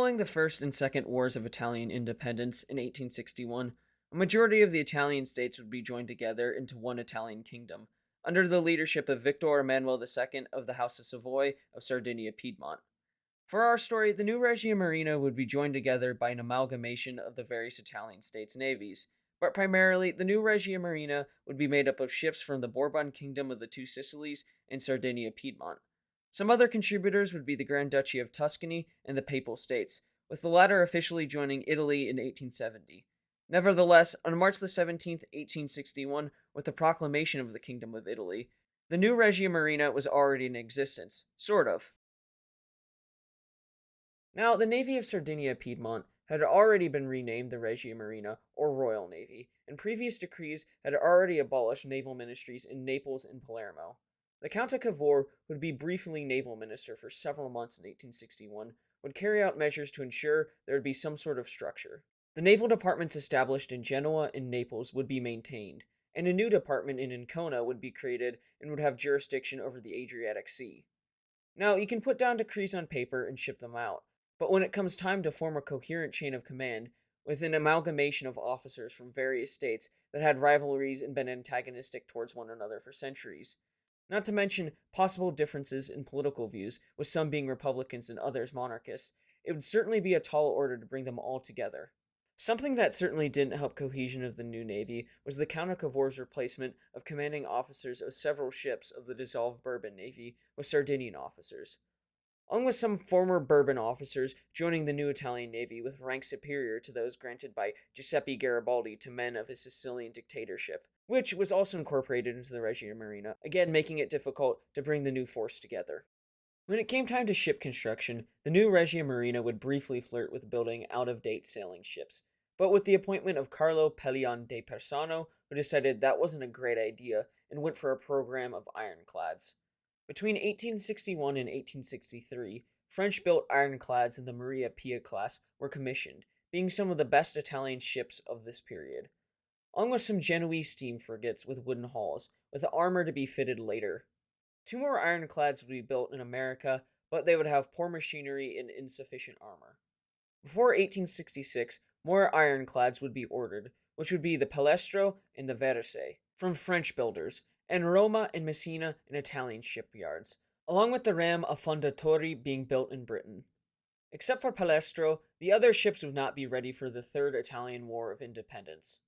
Following the First and Second Wars of Italian Independence in 1861, a majority of the Italian states would be joined together into one Italian kingdom, under the leadership of Victor Emmanuel II of the House of Savoy of Sardinia Piedmont. For our story, the new Regia Marina would be joined together by an amalgamation of the various Italian states' navies, but primarily the new Regia Marina would be made up of ships from the Bourbon Kingdom of the Two Sicilies and Sardinia Piedmont. Some other contributors would be the Grand Duchy of Tuscany and the Papal States, with the latter officially joining Italy in 1870. Nevertheless, on March the 17th, 1861, with the proclamation of the Kingdom of Italy, the new Regia Marina was already in existence, sort of. Now, the Navy of Sardinia Piedmont had already been renamed the Regia Marina, or Royal Navy, and previous decrees had already abolished naval ministries in Naples and Palermo. The Count of Cavour, who would be briefly naval minister for several months in 1861, would carry out measures to ensure there would be some sort of structure. The naval departments established in Genoa and Naples would be maintained, and a new department in Ancona would be created and would have jurisdiction over the Adriatic Sea. Now, you can put down decrees on paper and ship them out, but when it comes time to form a coherent chain of command, with an amalgamation of officers from various states that had rivalries and been antagonistic towards one another for centuries, not to mention possible differences in political views, with some being Republicans and others monarchists, it would certainly be a tall order to bring them all together. Something that certainly didn't help cohesion of the new Navy was the Count of Cavour's replacement of commanding officers of several ships of the dissolved Bourbon Navy with Sardinian officers, along with some former Bourbon officers joining the new Italian Navy with ranks superior to those granted by Giuseppe Garibaldi to men of his Sicilian dictatorship, which was also incorporated into the Regia Marina, again making it difficult to bring the new force together. When it came time to ship construction, the new Regia Marina would briefly flirt with building out-of-date sailing ships, but with the appointment of Carlo Pellion de Persano, who decided that wasn't a great idea and went for a program of ironclads. Between 1861 and 1863, French-built ironclads in the Maria Pia class were commissioned, being some of the best Italian ships of this period, along with some Genoese steam frigates with wooden hulls, with armor to be fitted later. Two more ironclads would be built in America, but they would have poor machinery and insufficient armor. Before 1866, more ironclads would be ordered, which would be the Palestro and the Versailles, from French builders, and Roma and Messina in Italian shipyards, along with the ram Affondatore being built in Britain. Except for Palestro, the other ships would not be ready for the Third Italian War of Independence.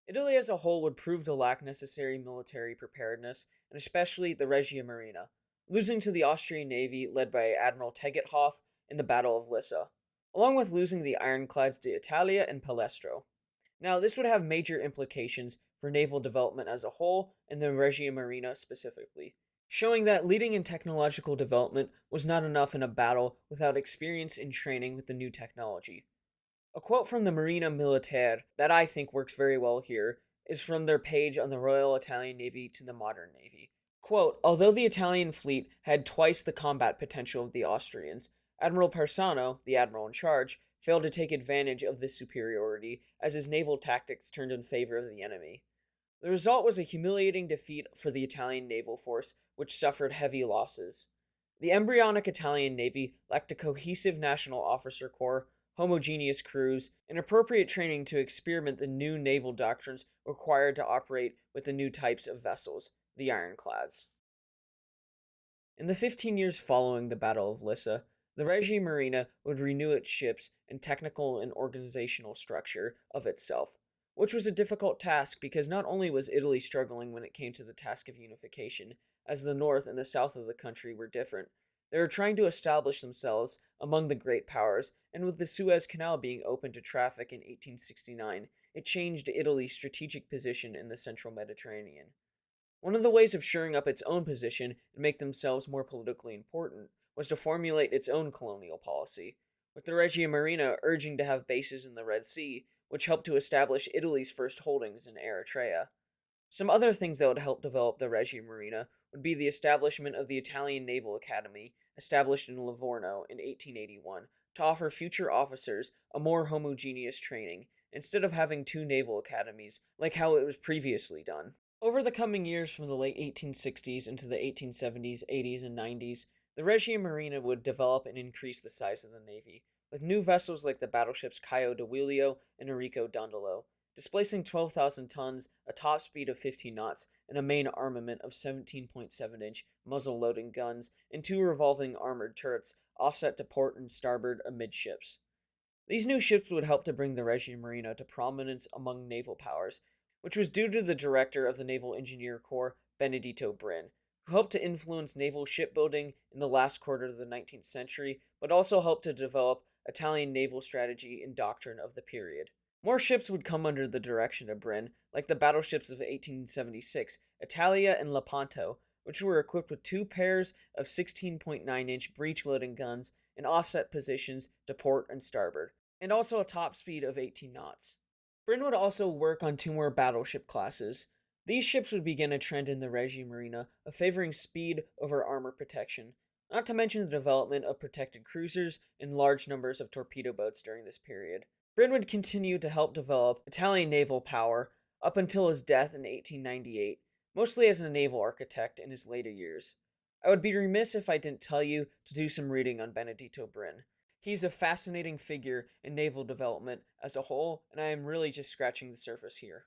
Italy as a whole would prove to lack necessary military preparedness, and especially the Regia Marina, losing to the Austrian navy led by Admiral Tegethoff in the Battle of Lissa, along with losing the ironclads d'Italia and Palestro. Now, this would have major implications for naval development as a whole, and the Regia Marina specifically, showing that leading in technological development was not enough in a battle without experience and training with the new technology. A quote from the Marina Militare that I think works very well here is from their page on the Royal Italian Navy to the modern Navy. Quote, although the Italian fleet had twice the combat potential of the Austrians, Admiral Persano, the admiral in charge, failed to take advantage of this superiority as his naval tactics turned in favor of the enemy. The result was a humiliating defeat for the Italian naval force, which suffered heavy losses. The embryonic Italian Navy lacked a cohesive national officer corps, homogeneous crews, and appropriate training to experiment the new naval doctrines required to operate with the new types of vessels, the ironclads. In the 15 years following the Battle of Lissa, the Regia Marina would renew its ships and technical and organizational structure of itself, which was a difficult task because not only was Italy struggling when it came to the task of unification, as the north and the south of the country were different, they were trying to establish themselves among the great powers, and with the Suez Canal being open to traffic in 1869, it changed Italy's strategic position in the central Mediterranean. One of the ways of shoring up its own position and make themselves more politically important was to formulate its own colonial policy, with the Regia Marina urging to have bases in the Red Sea, which helped to establish Italy's first holdings in Eritrea. Some other things that would help develop the Regia Marina would be the establishment of the Italian Naval Academy, established in Livorno in 1881, to offer future officers a more homogeneous training, instead of having two naval academies like how it was previously done. Over the coming years from the late 1860s into the 1870s, 80s, and 90s, the Regia Marina would develop and increase the size of the Navy, with new vessels like the battleships Caio de Wilio and Enrico Dandolo, displacing 12,000 tons, a top speed of 15 knots, and a main armament of 17.7-inch muzzle-loading guns and two revolving armored turrets offset to port and starboard amidships. These new ships would help to bring the Regia Marina to prominence among naval powers, which was due to the director of the Naval Engineer Corps, Benedetto Brin, who helped to influence naval shipbuilding in the last quarter of the 19th century, but also helped to develop Italian naval strategy and doctrine of the period. More ships would come under the direction of Brin, like the battleships of 1876, Italia and Lepanto, which were equipped with two pairs of 16.9-inch breech-loading guns in offset positions to port and starboard, and also a top speed of 18 knots. Brin would also work on two more battleship classes. These ships would begin a trend in the Regia Marina of favoring speed over armor protection, not to mention the development of protected cruisers and large numbers of torpedo boats during this period. Brin would continue to help develop Italian naval power up until his death in 1898, mostly as a naval architect in his later years. I would be remiss if I didn't tell you to do some reading on Benedetto Brin. He's a fascinating figure in naval development as a whole, and I am really just scratching the surface here.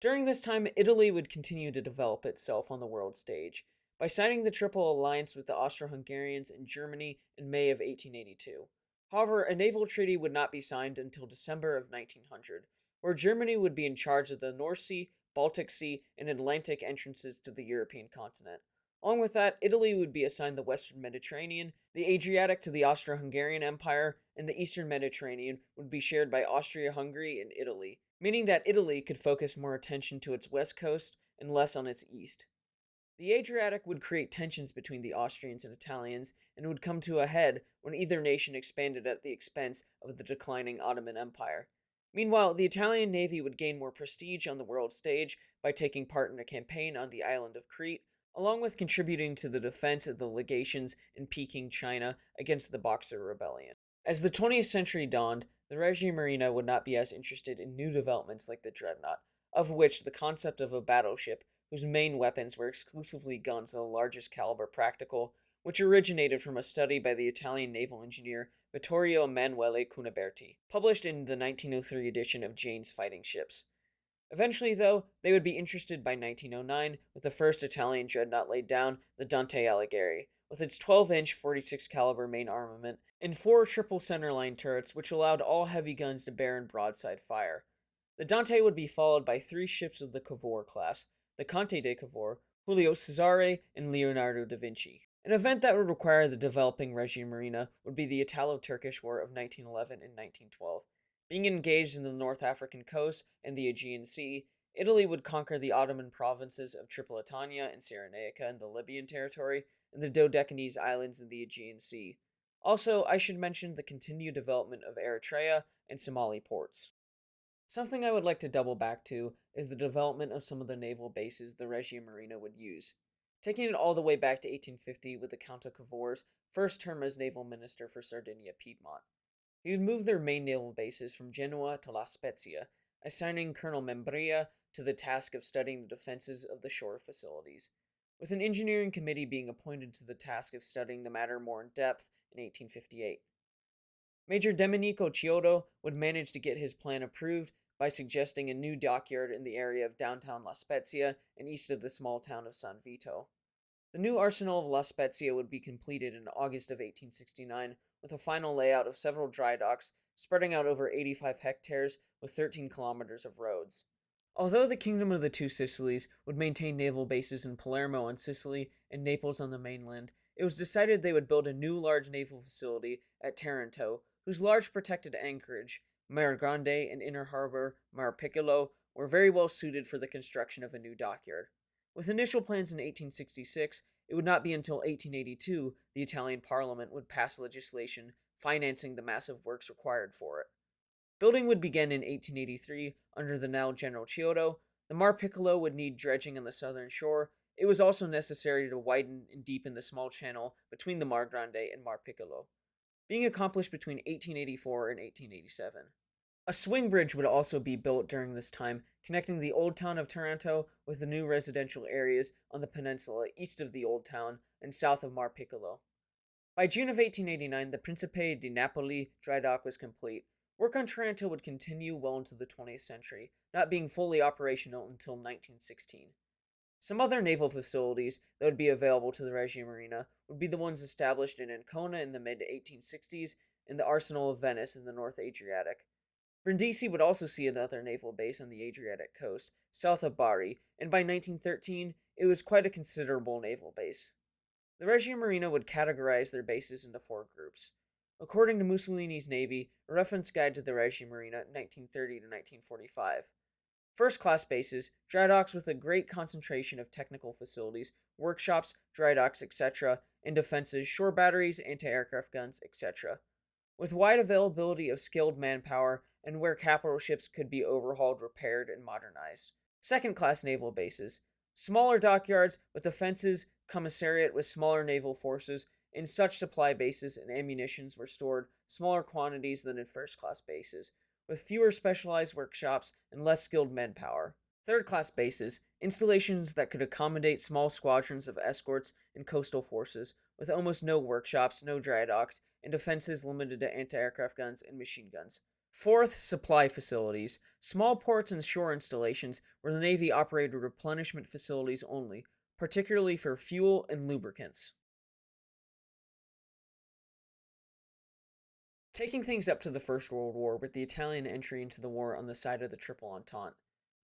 During this time, Italy would continue to develop itself on the world stage by signing the Triple Alliance with the Austro-Hungarians in Germany in May of 1882. However, a naval treaty would not be signed until December of 1900, where Germany would be in charge of the North Sea, Baltic Sea, and Atlantic entrances to the European continent. Along with that, Italy would be assigned the Western Mediterranean, the Adriatic to the Austro-Hungarian Empire, and the Eastern Mediterranean would be shared by Austria-Hungary and Italy, meaning that Italy could focus more attention to its west coast and less on its east. The Adriatic would create tensions between the Austrians and Italians and would come to a head when either nation expanded at the expense of the declining Ottoman Empire. Meanwhile, the Italian navy would gain more prestige on the world stage by taking part in a campaign on the island of Crete, along with contributing to the defense of the legations in Peking, China, against the Boxer Rebellion. As the 20th century dawned, the Regia Marina would not be as interested in new developments like the dreadnought, of which the concept of a battleship whose main weapons were exclusively guns of the largest caliber practical, which originated from a study by the Italian naval engineer Vittorio Emanuele Cuniberti, published in the 1903 edition of Jane's Fighting Ships. Eventually, though, they would be interested by 1909 with the first Italian dreadnought laid down, the Dante Alighieri, with its 12-inch 46 caliber main armament and four triple centerline turrets which allowed all heavy guns to bear in broadside fire. The Dante would be followed by three ships of the Cavour class, the Conte de Cavour, Julio Cesare, and Leonardo da Vinci. An event that would require the developing Regia Marina would be the Italo-Turkish War of 1911 and 1912. Being engaged in the North African coast and the Aegean Sea, Italy would conquer the Ottoman provinces of Tripolitania and Cyrenaica in the Libyan territory, and the Dodecanese Islands in the Aegean Sea. Also, I should mention the continued development of Eritrea and Somali ports. Something I would like to double back to is the development of some of the naval bases the Regia Marina would use. Taking it all the way back to 1850 with the Count of Cavour's first term as naval minister for Sardinia Piedmont. He would move their main naval bases from Genoa to La Spezia, assigning Colonel Membria to the task of studying the defenses of the shore facilities, with an engineering committee being appointed to the task of studying the matter more in depth in 1858. Major Domenico Chiodo would manage to get his plan approved by suggesting a new dockyard in the area of downtown La Spezia and east of the small town of San Vito. The new arsenal of La Spezia would be completed in August of 1869 with a final layout of several dry docks spreading out over 85 hectares with 13 kilometers of roads. Although the Kingdom of the Two Sicilies would maintain naval bases in Palermo on Sicily and Naples on the mainland, it was decided they would build a new large naval facility at Taranto, whose large protected anchorage, Mar Grande and inner harbor Mar Piccolo, were very well suited for the construction of a new dockyard. With initial plans in 1866, it would not be until 1882 the Italian Parliament would pass legislation financing the massive works required for it. Building would begin in 1883 under the now General Chiodo. The Mar Piccolo would need dredging on the southern shore. It was also necessary to widen and deepen the small channel between the Mar Grande and Mar Piccolo, being accomplished between 1884 and 1887. A swing bridge would also be built during this time, connecting the old town of Taranto with the new residential areas on the peninsula east of the old town and south of Mar Piccolo. By June of 1889, the Principe di Napoli dry dock was complete. Work on Taranto would continue well into the 20th century, not being fully operational until 1916. Some other naval facilities that would be available to the Regia Marina would be the ones established in Ancona in the mid 1860s and the Arsenal of Venice in the North Adriatic. Brindisi would also see another naval base on the Adriatic coast, south of Bari, and by 1913 it was quite a considerable naval base. The Regia Marina would categorize their bases into four groups. According to Mussolini's Navy, a reference guide to the Regia Marina, 1930 to 1945. First class bases, dry docks with a great concentration of technical facilities, workshops, dry docks, etc., and defenses, shore batteries, anti aircraft guns, etc. With wide availability of skilled manpower and where capital ships could be overhauled, repaired, and modernized. Second class naval bases, smaller dockyards with defenses, commissariat with smaller naval forces. In such supply bases and ammunitions were stored smaller quantities than in first class bases, with fewer specialized workshops and less skilled manpower. Third class bases, installations that could accommodate small squadrons of escorts and coastal forces, with almost no workshops, no dry docks, and defenses limited to anti aircraft guns and machine guns. Fourth, supply facilities, small ports and shore installations where the Navy operated replenishment facilities only, particularly for fuel and lubricants. Taking things up to the First World War with the Italian entry into the war on the side of the Triple Entente.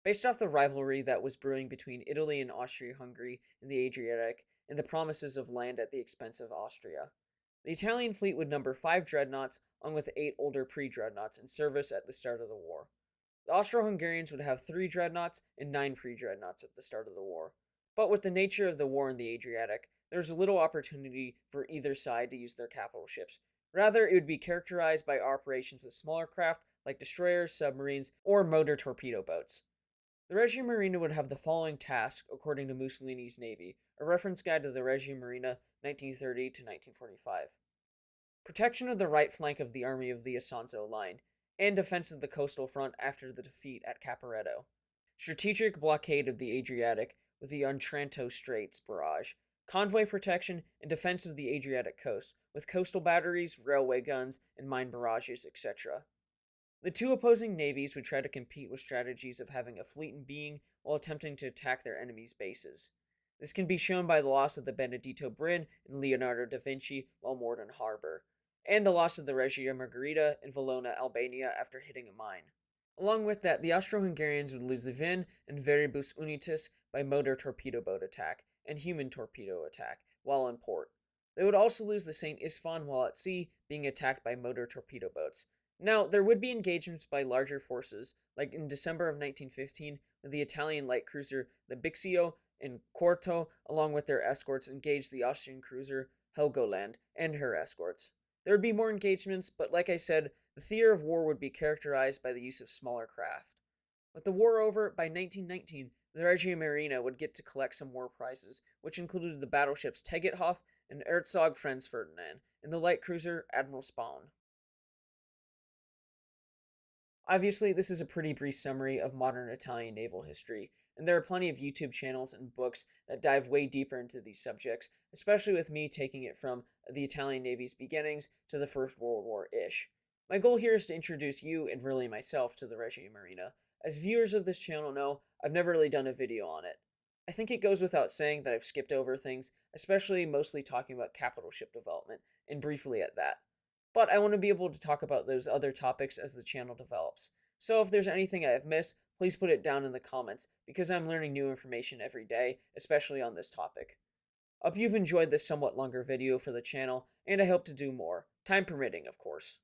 Based off the rivalry that was brewing between Italy and Austria-Hungary in the Adriatic and the promises of land at the expense of Austria. The Italian fleet would number 5 dreadnoughts, along with 8 older pre-dreadnoughts, in service at the start of the war. The Austro-Hungarians would have 3 dreadnoughts and 9 pre-dreadnoughts at the start of the war. But with the nature of the war in the Adriatic, there was little opportunity for either side to use their capital ships. Rather, it would be characterized by operations with smaller craft like destroyers, submarines, or motor torpedo boats. The Regia Marina would have the following task, according to Mussolini's Navy, a reference guide to the Regia Marina, 1930 to 1945. Protection of the right flank of the Army of the Isonzo Line, and defense of the coastal front after the defeat at Caporetto. Strategic blockade of the Adriatic with the Otranto Straits barrage. Convoy protection and defense of the Adriatic coast, with coastal batteries, railway guns, and mine barrages, etc. The two opposing navies would try to compete with strategies of having a fleet in being while attempting to attack their enemies' bases. This can be shown by the loss of the Benedetto Brin and Leonardo da Vinci while moored in harbor, and the loss of the Regia Margherita in Valona, Albania after hitting a mine. Along with that, the Austro-Hungarians would lose the Vin and Veribus Unitas by motor torpedo boat attack and human torpedo attack while in port. They would also lose the St. Isfon while at sea, being attacked by motor torpedo boats. Now, there would be engagements by larger forces, like in December of 1915, when the Italian light cruiser the Bixio and Quarto, along with their escorts, engaged the Austrian cruiser Helgoland and her escorts. There would be more engagements, but like I said, the theater of war would be characterized by the use of smaller craft. With the war over, by 1919, the Regia Marina would get to collect some war prizes, which included the battleships Tegethoff and Herzog Franz Ferdinand, and the light cruiser Admiral Spahn. Obviously, this is a pretty brief summary of modern Italian naval history, and there are plenty of YouTube channels and books that dive way deeper into these subjects, especially with me taking it from the Italian Navy's beginnings to the First World War-ish. My goal here is to introduce you, and really myself, to the Regia Marina. As viewers of this channel know, I've never really done a video on it. I think it goes without saying that I've skipped over things, especially mostly talking about capital ship development, and briefly at that. But I want to be able to talk about those other topics as the channel develops. So if there's anything I have missed, please put it down in the comments, because I'm learning new information every day, especially on this topic. I hope you've enjoyed this somewhat longer video for the channel, and I hope to do more, time permitting, of course.